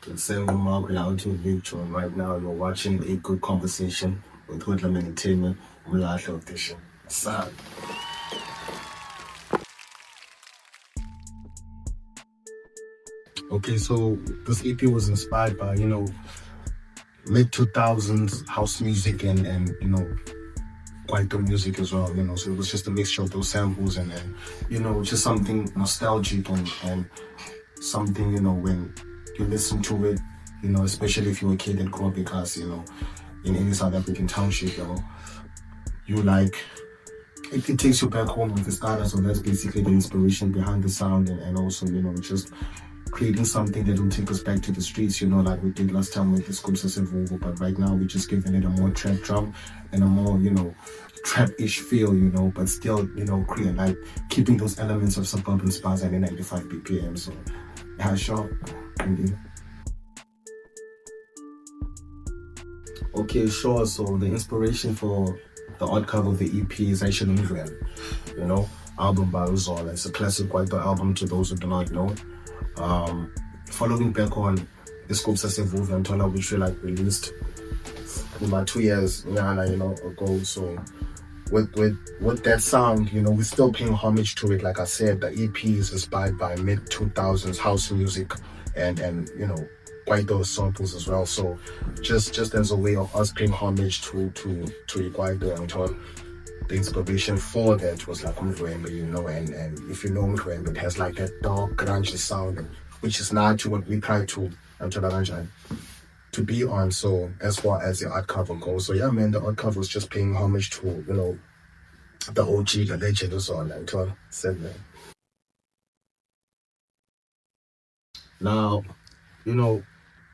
It's Umlahlo to Victor. Right now, you're watching a good conversation with Hoodlum Entertainment, Umlahlo edition. So, okay, so this EP was inspired by, mid 2000s house music and quite music as well, so it was just a mixture of those samples and just something nostalgic and something, when you listen to it, especially if you're a kid that grew up because, in any South African township, you like, it takes you back home with the starter, so that's basically the inspiration behind the sound and also, just creating something that will take us back to the streets, like we did last time with the Scoops of but right now we're just giving it a more trap drum and a more, trap-ish feel, but still, create like keeping those elements of suburban spaz at 95 BPM. So yeah, sure. Indeed. Okay, sure. So the inspiration for the odd cover of the EP is actually Umlahlo, album by Uzol. It's a classic white album to those who do not know. Following back on the Scopes and Tola, which we like released about 2 years ago. So with that sound, we're still paying homage to it. Like I said, the EP is inspired by mid 2000s house music and quite those samples as well. So just as a way of us paying homage to Ikwaito and Tola. The inspiration for that was like Umlahlo, and if you know Umlahlo, it has like that dark, grungy sound, which is not to what we try to be on. So as far as the art cover goes, so yeah, man, the art cover was just paying homage to the OG, the legend, or so on. And said man. Now,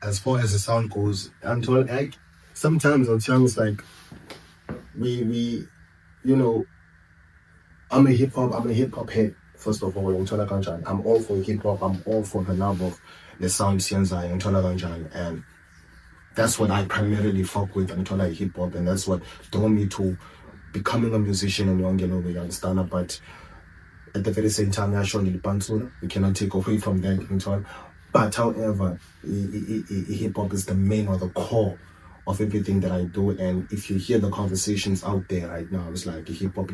as far as the sound goes, until like sometimes on songs like we I'm a hip hop head, first of all. I'm all for hip hop, I'm all for the love of the sound and that's what I primarily fuck with until I hip hop, and that's what drove me to becoming a musician and you understand. But at the very same time, we cannot take away from that. But however, hip hop is the main or the core of everything that I do. And if you hear the conversations out there right now, it's like hip hop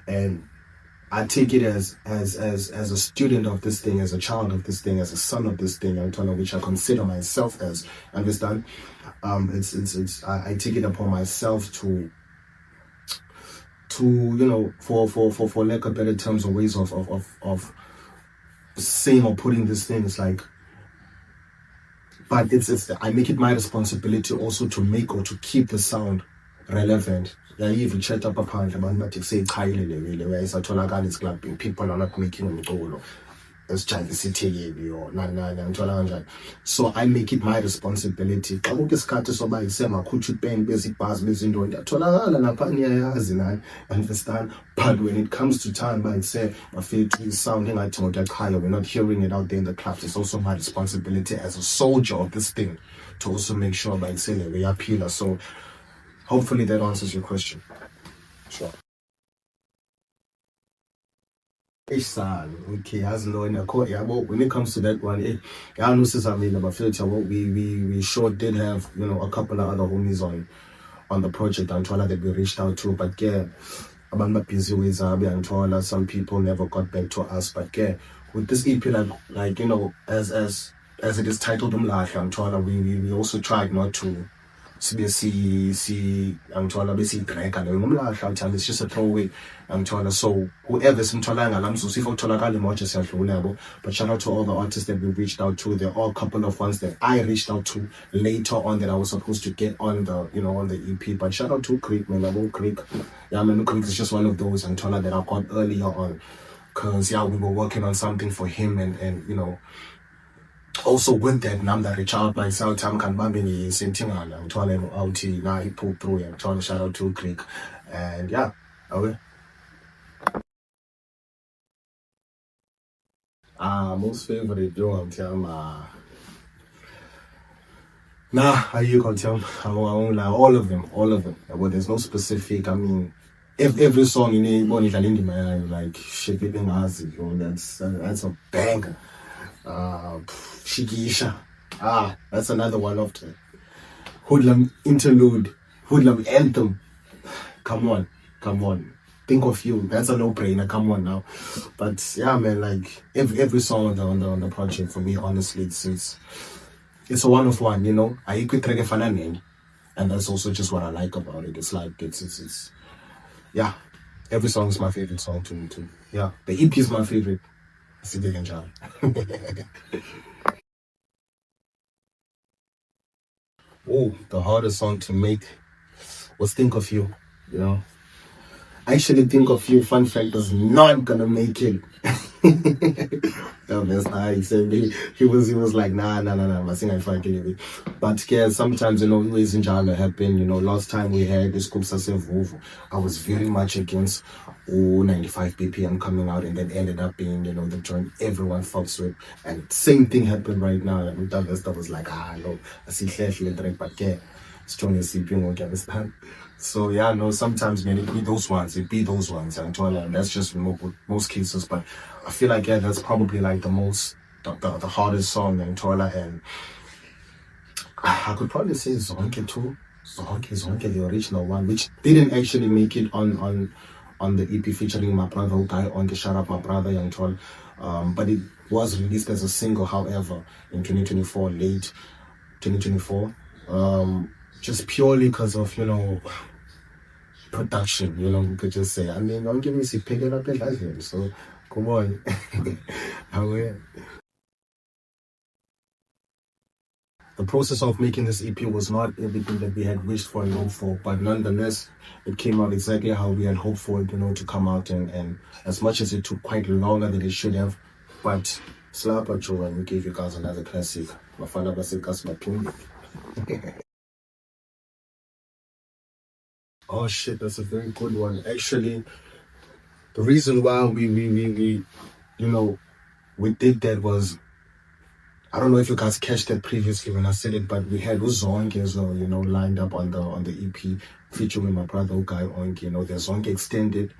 and I take it as a student of this thing, as a child of this thing, as a son of this thing, which I consider myself as. Understand? I take it upon myself to for lack of better terms or ways of saying or putting this thing. It's like, but I make it my responsibility also to make or to keep the sound relevant. Yeah, even chat up upon but say really where it's clubbing, people are not making umculo as child city or so I make it my responsibility. Understand? But when it comes to time, I say I feel sounding like we're not hearing it out there in the clubs. It's also my responsibility as a soldier of this thing to also make sure by saying that we are pillars. So hopefully that answers your question. Sure. Okay, as no in a court, yeah. Well, when it comes to that one, I know since I mean about filter, we sure did have a couple of other homies on the project Antola that we reached out to, but yeah, I'm not busy with Antola. Some people never got back to us, but yeah, with this EP, like as it is titled Umlahlo Antola, we also tried not to. It's just a throwaway. So whoever's but shout out to all the artists that we reached out to. There are a couple of ones that I reached out to later on that I was supposed to get on the on the EP. But shout out to Creek, man. Creek. Yeah, man, Creek is just one of those that I got earlier on. Cause yeah, we were working on something for him and also with that number reach out myself time can bambini sitting on I'm trying out now he pulled through and trying to shout out to Creek and yeah, okay. Most favorite drum how you can tell I won't lie, all of them. But there's no specific. I mean, if every song in one is like shit, that's a banger. Shikisha. That's another one of the hoodlum interlude, hoodlum anthem. Come on. Think of you. That's a no-brainer. Come on now. But yeah, man, like every song on the project for me, honestly, it's a one of one. You know, I equate name, and that's also just what I like about it. It's like it's yeah. Every song is my favorite song to me too. Yeah, the EP is my favorite. See the job. Oh, the hardest song to make was Think of You. You know, I actually Think of You. Fun fact, is not gonna make it. No, that's not. He said he was like nah. I think I find it. But yeah, sometimes ways in Jana happen. Last time we had this Kumsa, I was very much against 95 BPM coming out, and then ended up being the joint everyone fucks with. And same thing happened right now. And that stuff was like no, I see flash later, but yeah, strong as sleeping will get this time. So yeah, no, sometimes man, it be those ones, and that's just most cases. But I feel like yeah, that's probably like the hardest song in Toilet, and I could probably say Zonke too. Zonke, the original one, which didn't actually make it on the EP featuring my brother Ukai on the Shout Out My Brother Young Troll. But it was released as a single, however, in 2024, late 2024. Just purely because of production, we could just say. I mean, don't give me pick it up and that's it. So come on. The process of making this EP was not everything that we had wished for and hoped for, but nonetheless, it came out exactly how we had hoped for it, to come out. And as much as it took quite longer than it should have, but Slapper Joe, and we gave you guys another classic. Mafana Basikas Mapindi. Oh shit, that's a very good one. Actually, the reason why we did that was, I don't know if you guys catch that previously when I said it, but we had Uzonke as well, lined up on the EP featuring my brother Ugai Onke. There's Zonke Extended,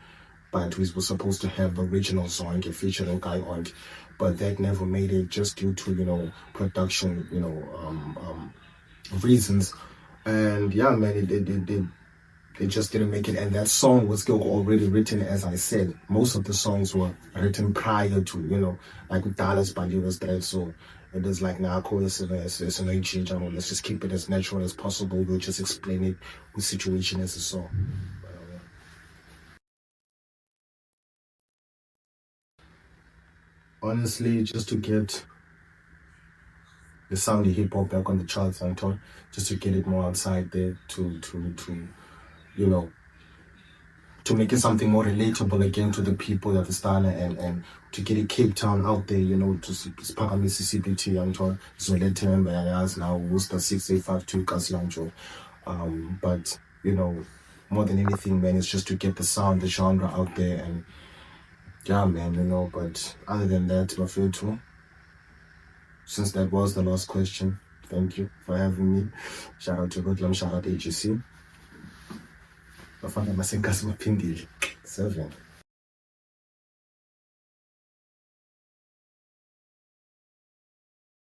but we were supposed to have the original Zonke featuring Ugai Onke, but that never made it just due to production reasons. And yeah, man, it just didn't make it. And that song was still already written, as I said. Most of the songs were written prior to, like with Dallas Bandi was there. So it is like, nah, it's an change. Let's just keep it as natural as possible. We'll just explain it with situation as a song. Honestly, just to get the sound of hip hop back on the charts, Anton, just to get it more outside there, to to make it something more relatable again to the people of Istana, and to get it Cape Town out there, to Spaka Mississippi, Anton, Zoletem, Bayas now, Worcester 6852, Kaslanjo. But more than anything, man, it's just to get the sound, the genre out there, and yeah, man, but other than that, I feel too. Since that was the last question, thank you for having me. Shout out to Goodlam, shout out to AGC. Bafana Masenkas Mapindili. 7.